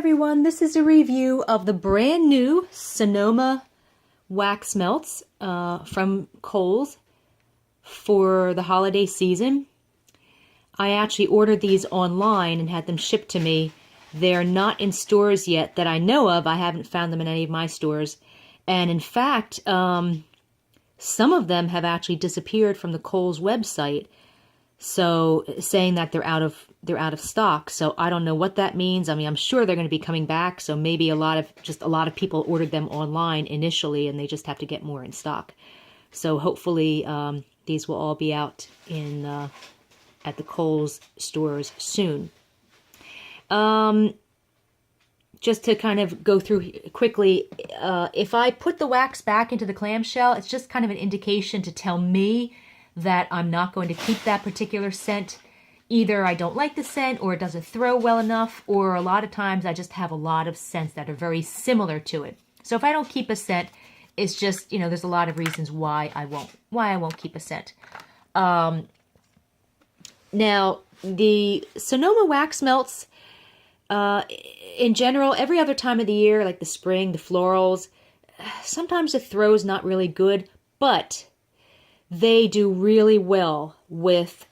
everyone, this is a review of the brand new Sonoma wax melts from Kohl's for the holiday season. I actually ordered these online and had them shipped to me. They're not in stores yet that I know of. I haven't found them in any of my stores. And in fact, some of them have actually disappeared from the Kohl's website. So saying that they're out of stock. So I don't know what that means. I mean, I'm sure they're going to be coming back. So maybe a lot of people ordered them online initially, and they just have to get more in stock. So hopefully these will all be out in at the Kohl's stores soon. Just to kind of go through quickly, if I put the wax back into the clamshell, it's just kind of an indication to tell me that I'm not going to keep that particular scent. Either I don't like the scent, or it doesn't throw well enough, or a lot of times I just have a lot of scents that are very similar to it. So if I don't keep a scent, it's just, there's a lot of reasons why I won't keep a scent. Now, the Sonoma wax melts, in general, every other time of the year, like the spring, the florals, sometimes the throw's not really good, but they do really well with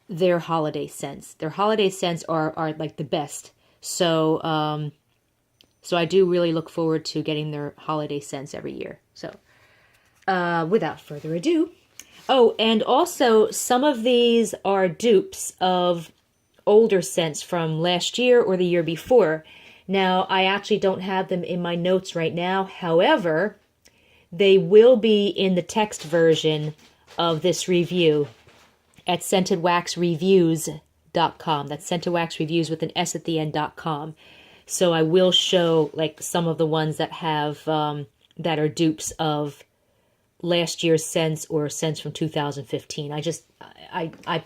their holiday scents. Their holiday scents are like the best. So, so I do really look forward to getting their holiday scents every year. So, without further ado. Oh, and also some of these are dupes of older scents from last year or the year before. Now, I actually don't have them in my notes right now. However, they will be in the text version of this review at scentedwaxreviews.com. That's scentedwaxreviews with an S at the end.com. So I will show like some of the ones that have that are dupes of last year's scents or scents from 2015. I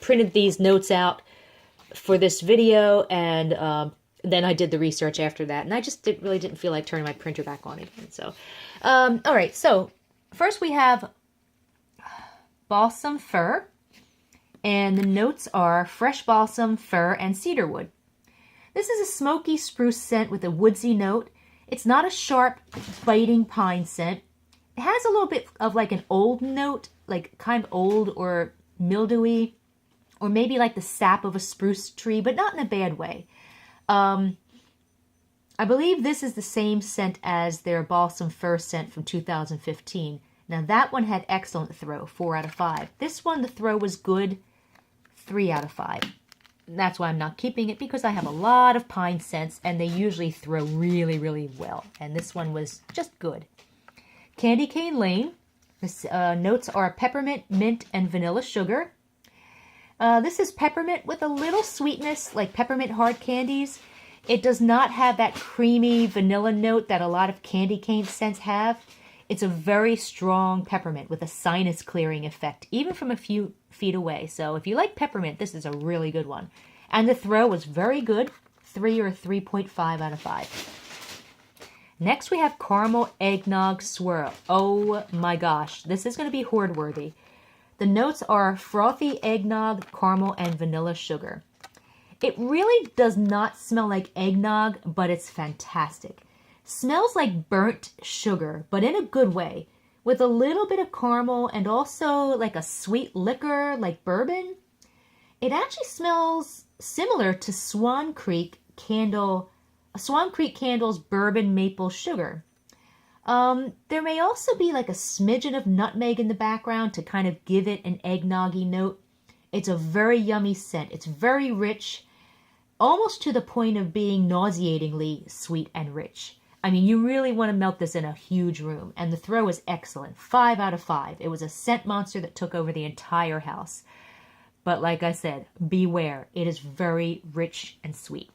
printed these notes out for this video, and then I did the research after that, and I just really didn't feel like turning my printer back on again. So, all right. So first we have Balsam Fir, and the notes are fresh balsam, fir, and cedarwood. This is a smoky spruce scent with a woodsy note. It's not a sharp, biting pine scent. It has a little bit of like an old note, like kind of old or mildewy, or maybe like the sap of a spruce tree, but not in a bad way. I believe this is the same scent as their Balsam Fir scent from 2015. Now that one had excellent throw, 4 out of 5. This one, the throw was good, 3 out of 5. And that's why I'm not keeping it, because I have a lot of pine scents and they usually throw really, really well. And this one was just good. Candy Cane Lane. The notes are peppermint, mint, and vanilla sugar. This is peppermint with a little sweetness, like peppermint hard candies. It does not have that creamy vanilla note that a lot of candy cane scents have. It's a very strong peppermint with a sinus clearing effect, even from a few feet away. So if you like peppermint, this is a really good one. And the throw was very good, 3 or 3.5 out of 5. Next we have Caramel Eggnog Swirl. Oh my gosh, this is going to be hoard worthy. The notes are frothy eggnog, caramel, and vanilla sugar. It really does not smell like eggnog, but it's fantastic. Smells like burnt sugar, but in a good way, with a little bit of caramel and also like a sweet liquor like bourbon. It actually smells similar to Swan Creek Candle's bourbon maple sugar. There may also be like a smidgen of nutmeg in the background to kind of give it an eggnoggy note. It's a very yummy scent. It's very rich, almost to the point of being nauseatingly sweet and rich. I mean, you really want to melt this in a huge room. And the throw is excellent. 5 out of 5. It was a scent monster that took over the entire house. But like I said, beware. It is very rich and sweet.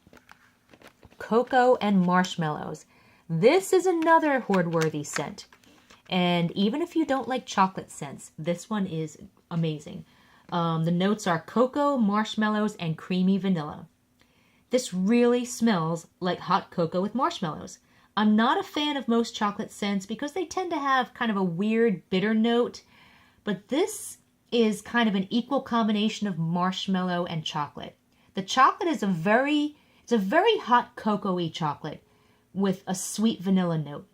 Cocoa and marshmallows. This is another hoard-worthy scent. And even if you don't like chocolate scents, this one is amazing. The notes are cocoa, marshmallows, and creamy vanilla. This really smells like hot cocoa with marshmallows. I'm not a fan of most chocolate scents because they tend to have kind of a weird bitter note, but this is kind of an equal combination of marshmallow and chocolate. The chocolate is a very hot cocoa-y chocolate, with a sweet vanilla note.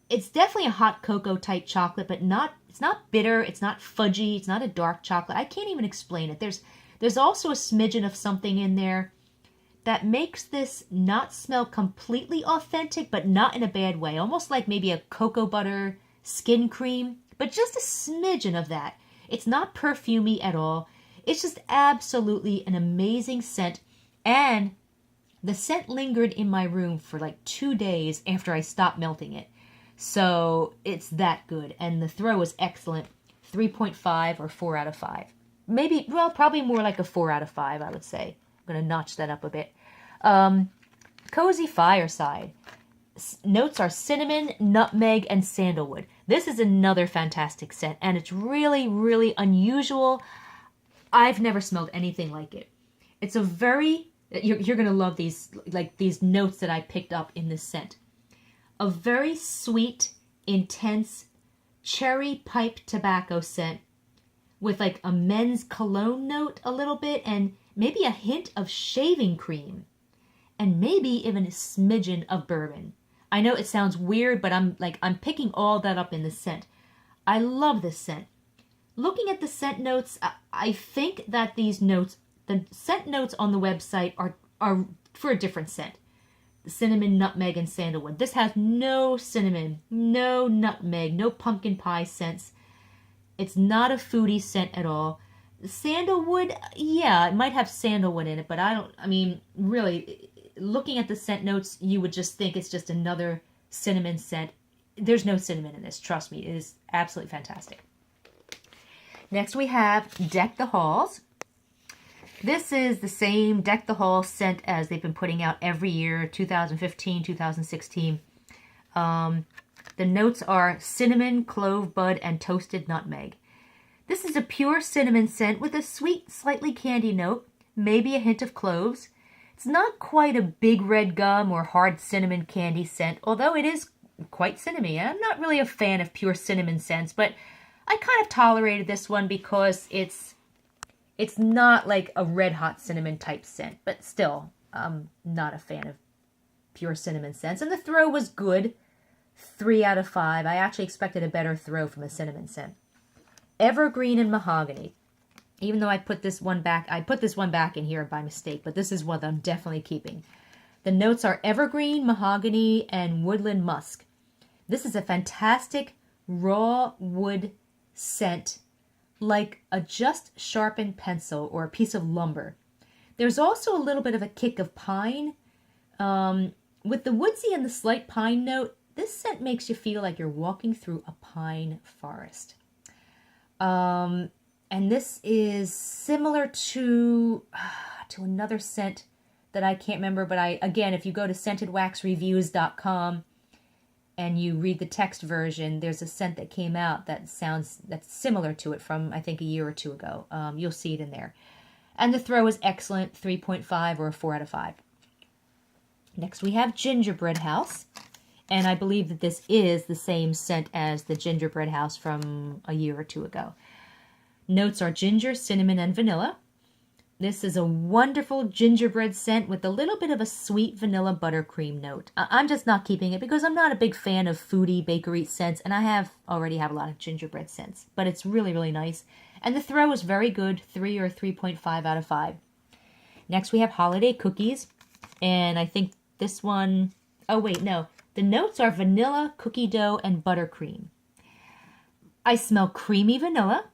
It's definitely a hot cocoa type chocolate, but it's not bitter, it's not fudgy, it's not a dark chocolate. I can't even explain it. There's also a smidgen of something in there that makes this not smell completely authentic, but not in a bad way. Almost like maybe a cocoa butter skin cream, but just a smidgen of that. It's not perfumey at all. It's just absolutely an amazing scent. And the scent lingered in my room for like 2 days after I stopped melting it. So it's that good. And the throw is excellent. 3.5 or 4 out of 5. Maybe, well, probably more like a 4 out of 5, I would say. I'm going to notch that up a bit. Cozy Fireside. Notes are cinnamon, nutmeg, and sandalwood. This is another fantastic scent, and it's really, really unusual. I've never smelled anything like it. It's a very, you're going to love these, like these notes that I picked up in this scent. A very sweet, intense, cherry pipe tobacco scent with like a men's cologne note a little bit, and maybe a hint of shaving cream, and maybe even a smidgen of bourbon. I know it sounds weird, but I'm picking all that up in the scent. I love this scent. Looking at the scent notes, I think that these notes, the scent notes on the website are for a different scent. The cinnamon, nutmeg, and sandalwood. This has no cinnamon, no nutmeg, no pumpkin pie scents. It's not a foodie scent at all. Sandalwood, yeah, it might have sandalwood in it, but really, looking at the scent notes, you would just think it's just another cinnamon scent. There's no cinnamon in this, trust me. It is absolutely fantastic. Next we have Deck the Halls. This is the same Deck the Halls scent as they've been putting out every year, 2015, 2016. The notes are cinnamon, clove bud, and toasted nutmeg. This is a pure cinnamon scent with a sweet, slightly candy note, maybe a hint of cloves. It's not quite a big red gum or hard cinnamon candy scent, although it is quite cinnamony. I'm not really a fan of pure cinnamon scents, but I kind of tolerated this one because it's not like a red hot cinnamon type scent, but still, I'm not a fan of pure cinnamon scents. And the throw was good, 3 out of 5. I actually expected a better throw from a cinnamon scent. Evergreen and Mahogany. Even though I put this one back in here by mistake, but this is one I'm definitely keeping. The notes are evergreen, mahogany, and woodland musk. This is a fantastic raw wood scent, like a just sharpened pencil or a piece of lumber. There's also a little bit of a kick of pine. With the woodsy and the slight pine note, this scent makes you feel like you're walking through a pine forest. And this is similar to another scent that I can't remember, but again, if you go to scentedwaxreviews.com and you read the text version, there's a scent that came out that's similar to it from, I think, a year or two ago. You'll see it in there. And the throw is excellent, 3.5 or a 4 out of 5. Next we have Gingerbread House. And I believe that this is the same scent as the Gingerbread House from a year or two ago. Notes are ginger, cinnamon, and vanilla. This is a wonderful gingerbread scent with a little bit of a sweet vanilla buttercream note. I'm just not keeping it because I'm not a big fan of foodie bakery scents, and I already have a lot of gingerbread scents. But it's really, really nice. And the throw is very good, 3 or 3.5 out of 5. Next we have Holiday Cookies. And I think this one, oh wait, no. The notes are vanilla, cookie dough, and buttercream. I smell creamy vanilla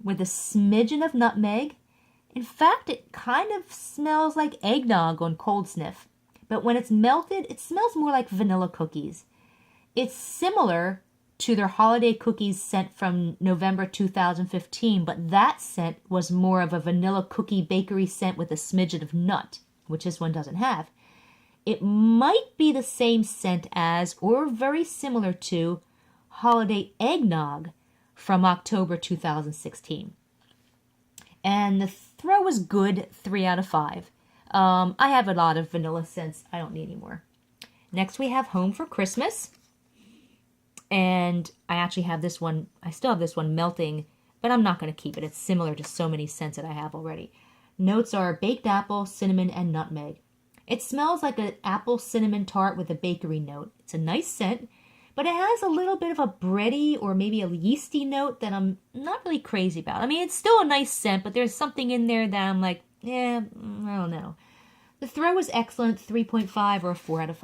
with a smidgen of nutmeg. In fact, it kind of smells like eggnog on cold sniff. But when it's melted, it smells more like vanilla cookies. It's similar to their holiday cookies scent from November 2015, but that scent was more of a vanilla cookie bakery scent with a smidgen of nut, which this one doesn't have. It might be the same scent as, or very similar to, holiday eggnog from October 2016. And the throw was good, 3 out of 5. I have a lot of vanilla scents. I don't need any more. Next we have Home for Christmas. And I actually have this one, I still have this one melting, but I'm not going to keep it. It's similar to so many scents that I have already. Notes are baked apple, cinnamon, and nutmeg. It smells like an apple cinnamon tart with a bakery note. It's a nice scent, but it has a little bit of a bready or maybe a yeasty note that I'm not really crazy about. I mean, it's still a nice scent, but there's something in there that I'm like, yeah, I don't know. The throw is excellent, 3.5 or a 4 out of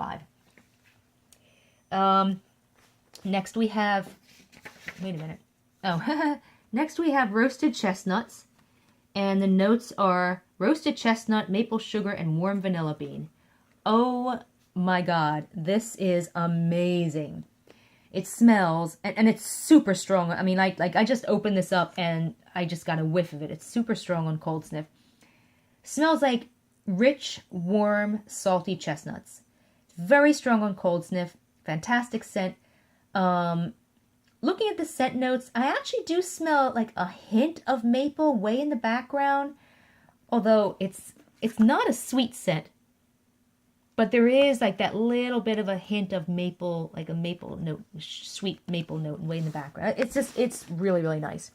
5. Next we have, wait a minute. Oh, next we have roasted chestnuts. And the notes are roasted chestnut, maple sugar, and warm vanilla bean. Oh my God, this is amazing. It smells, and it's super strong. I mean, like I just opened this up and I just got a whiff of it. It's super strong on cold sniff. Smells like rich, warm, salty chestnuts. Very strong on cold sniff. Fantastic scent. Looking at the scent notes, I actually do smell like a hint of maple way in the background. Although it's not a sweet scent. But there is like that little bit of a hint of maple, like a maple note, sweet maple note way in the background. It's really, really nice.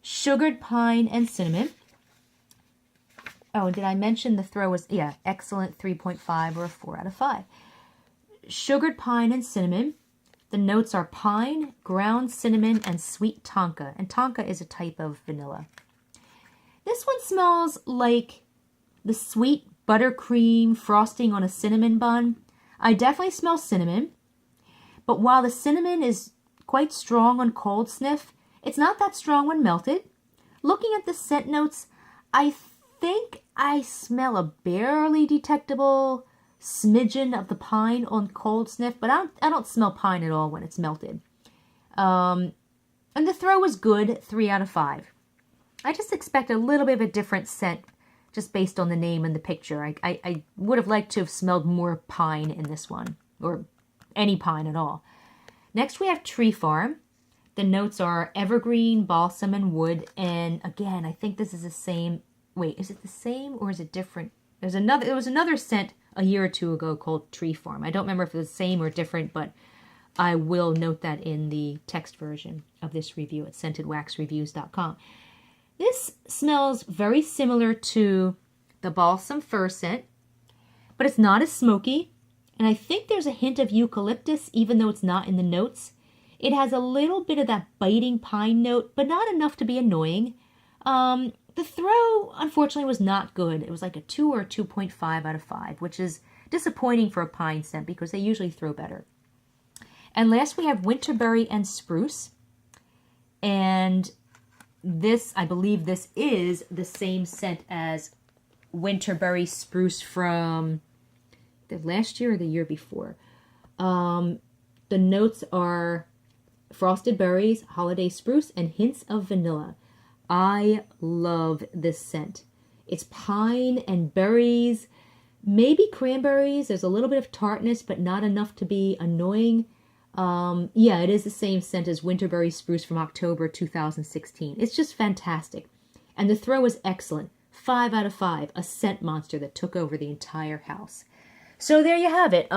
Sugared pine and cinnamon. Oh, did I mention the throw was, yeah, excellent, 3.5 or a 4 out of 5. Sugared pine and cinnamon. The notes are pine, ground cinnamon, and sweet tonka. And tonka is a type of vanilla. This one smells like the sweet buttercream frosting on a cinnamon bun. I definitely smell cinnamon. But while the cinnamon is quite strong on cold sniff, it's not that strong when melted. Looking at the scent notes, I think I smell a barely detectable smidgen of the pine on cold sniff, but I don't smell pine at all when it's melted. And the throw was good, 3 out of 5. I just expect a little bit of a different scent just based on the name and the picture. I would have liked to have smelled more pine in this one, or any pine at all. Next we have Tree Farm. The notes are evergreen, balsam, and wood. And again, I think this is the same. Wait, is it the same or is it different? There was another scent a year or two ago called Tree Farm. I don't remember if it was the same or different, but I will note that in the text version of this review at scentedwaxreviews.com. This smells very similar to the Balsam Fir scent, but it's not as smoky, and I think there's a hint of eucalyptus even though it's not in the notes. It has a little bit of that biting pine note, but not enough to be annoying. The throw, unfortunately, was not good. It was like a 2 or 2.5 out of 5, which is disappointing for a pine scent because they usually throw better. And last we have Winterberry and Spruce. And this, I believe this is the same scent as Winterberry Spruce from the last year or the year before. The notes are frosted berries, holiday spruce, and hints of vanilla. I love this scent. It's pine and berries, maybe cranberries. There's a little bit of tartness, but not enough to be annoying. Yeah, it is the same scent as Winterberry Spruce from October 2016. It's just fantastic. And the throw is excellent. 5 out of 5. A scent monster that took over the entire house. So there you have it.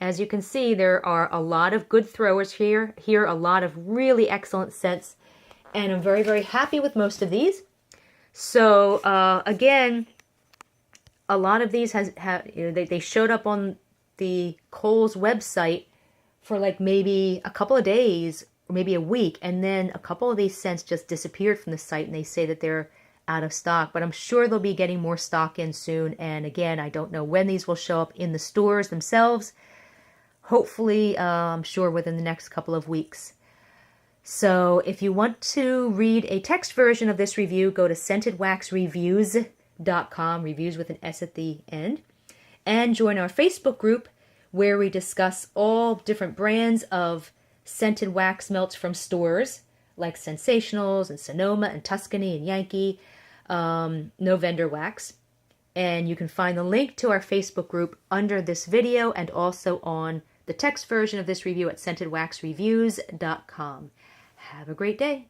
As you can see, there are a lot of good throwers here. Here, a lot of really excellent scents. And I'm very, very happy with most of these. So, again, a lot of these they showed up on the Kohl's website for like maybe a couple of days or maybe a week. And then a couple of these scents just disappeared from the site and they say that they're out of stock. But I'm sure they'll be getting more stock in soon. And again, I don't know when these will show up in the stores themselves. Hopefully, I'm sure within the next couple of weeks. So if you want to read a text version of this review, go to scentedwaxreviews.com, reviews with an S at the end, and join our Facebook group where we discuss all different brands of scented wax melts from stores like Sensationals and Sonoma and Tuscany and Yankee, no vendor wax. And you can find the link to our Facebook group under this video and also on the text version of this review at scentedwaxreviews.com. Have a great day.